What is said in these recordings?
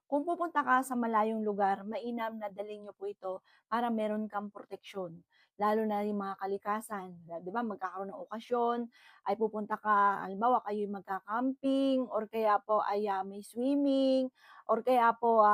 Kung pupunta ka sa malayong lugar, mainam na dalhin niyo po ito para meron kang proteksyon. Lalo na yung mga kalikasan, 'di ba magkakaroon ng okasyon, ay pupunta ka, halimbawa kayo'y magka-camping or kaya po ay, may swimming or kaya po,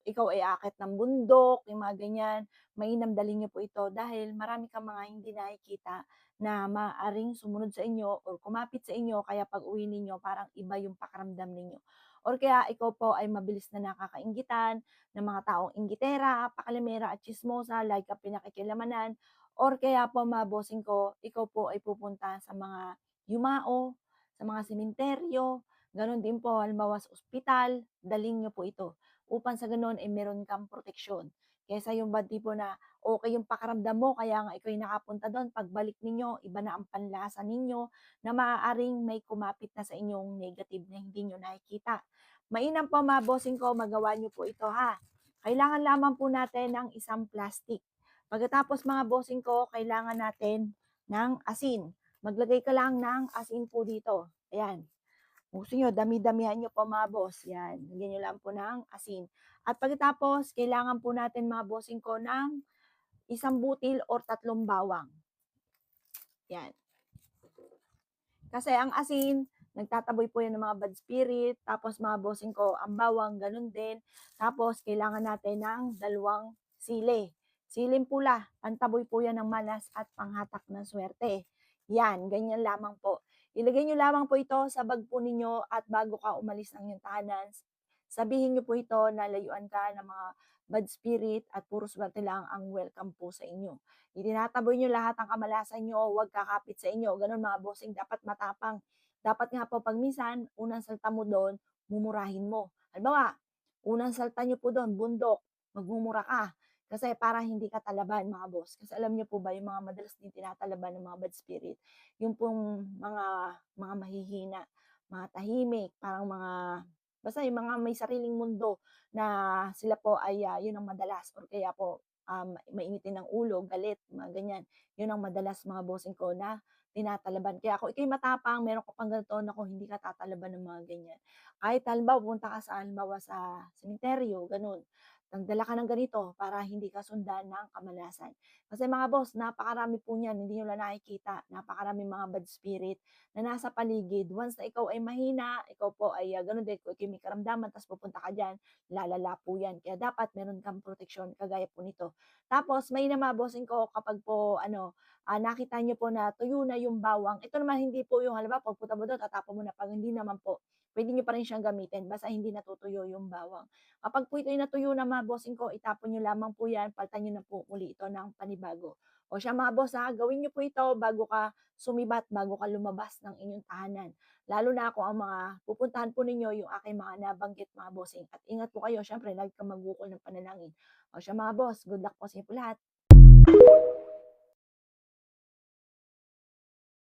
ikaw ay aakyat ng bundok, yung mga ganyan. Mainam dalhin niyo po ito dahil marami kang mga hindi nakikita na maaaring sumunod sa inyo or kumapit sa inyo kaya pag-uwi ninyo parang iba yung pakiramdam ninyo. Or kaya ikaw po ay mabilis na nakakainggitan ng mga taong inggitera, pakalamera at tsismosa, like ang pinakikilamanan. Or kaya po mga bossing ko, ikaw po ay pupunta sa mga yumao, sa mga sementeryo, ganun din po, halimbawa sa ospital, daling nyo po ito. Upang sa ganun ay meron kang proteksyon. Kesa yung ba tipo na okay yung pakaramdam mo, kaya nga ikaw nakapunta doon, pagbalik ninyo, iba na ang panlasa ninyo, na maaaring may kumapit na sa inyong negative na hindi nyo nakikita. Mainam po mga bossing ko, magawa nyo po ito ha. Kailangan lamang po natin ng isang plastic. Pagkatapos mga bossing ko, kailangan natin ng asin. Maglagay ka lang ng asin po dito. Ayan. Gusto nyo, dami-damihan nyo po mga boss. Yan. Lagyan nyo lang po ng asin. At pagkatapos, kailangan po natin mga bossing ko ng isang butil or 3 bawang. Yan. Kasi ang asin, nagtataboy po yan ng mga bad spirit, tapos mga bossing ko, ang bawang, ganun din. Tapos, kailangan natin ng 2 sili. Siling pula, pantaboy po yan ng malas at panghatak ng swerte. Yan, ganyan lamang po. Ilagay nyo lamang po ito sa bag po ninyo at bago ka umalis ng iyong tahanan, sabihin nyo po ito na layuan ka ng mga bad spirit at puro swerte lang ang welcome po sa inyo. Itinataboy nyo lahat ng kamalasan nyo, huwag kakapit sa inyo. Ganun mga bossing, dapat matapang. Dapat nga po pag minsan, unang salta mo doon, mumurahin mo. Halimbawa, unang salta nyo po doon, bundok, magmumura ka. Kasi para hindi ka talaban mga boss. Kasi alam niyo po ba, yung mga madalas din tinatalaban ng mga bad spirit, yung pong mga mahihina, mga tahimik, parang mga, basta yung mga may sariling mundo na sila po ay yun ang madalas or kaya po mainitin ng ulo, galit, mga ganyan. Yun ang madalas mga bossing ko na tinatalaban. Kaya kung ikay matapang, meron ka pang ganito, naku, hindi ka tatalaban ng mga ganyan. Kahit halimbawa, pupunta ka sa, halimbawa sa sementeryo, ganun. Nagdala ka ng ganito para hindi ka sundan ng kamalasan. Kasi mga boss, napakarami po niyan, hindi nyo lang nakikita. Napakarami mga bad spirit na nasa paligid. Once na ikaw ay mahina, ikaw po ay ganun din, kung ikaw may karamdaman, tapos pupunta ka dyan, lalala po yan. Kaya dapat meron kang proteksyon, kagaya po nito. Tapos may mga bossing ko kapag po nakita niyo po na tuyo na yung bawang. Ito naman hindi po yung halimbawa pagpunta mo doon tatapon mo na, pag hindi naman po, pwede niyo pa rin siyang gamitin basta hindi natutuyo yung bawang. Kapag po ito'y natuyo na mga bossing ko, itapon niyo lamang po yan, palitan niyo na po uli ito ng panibago. O siya mga boss ha, gawin niyo po ito bago ka sumibat, bago ka lumabas ng inyong tahanan. Lalo na kung ang mga pupuntahan po ninyo yung aking mga nabanggit mga bossing. At ingat po kayo, syempre lagi kang magukol ng panalangin. O siya mga boss, good luck po sa inyo po lahat.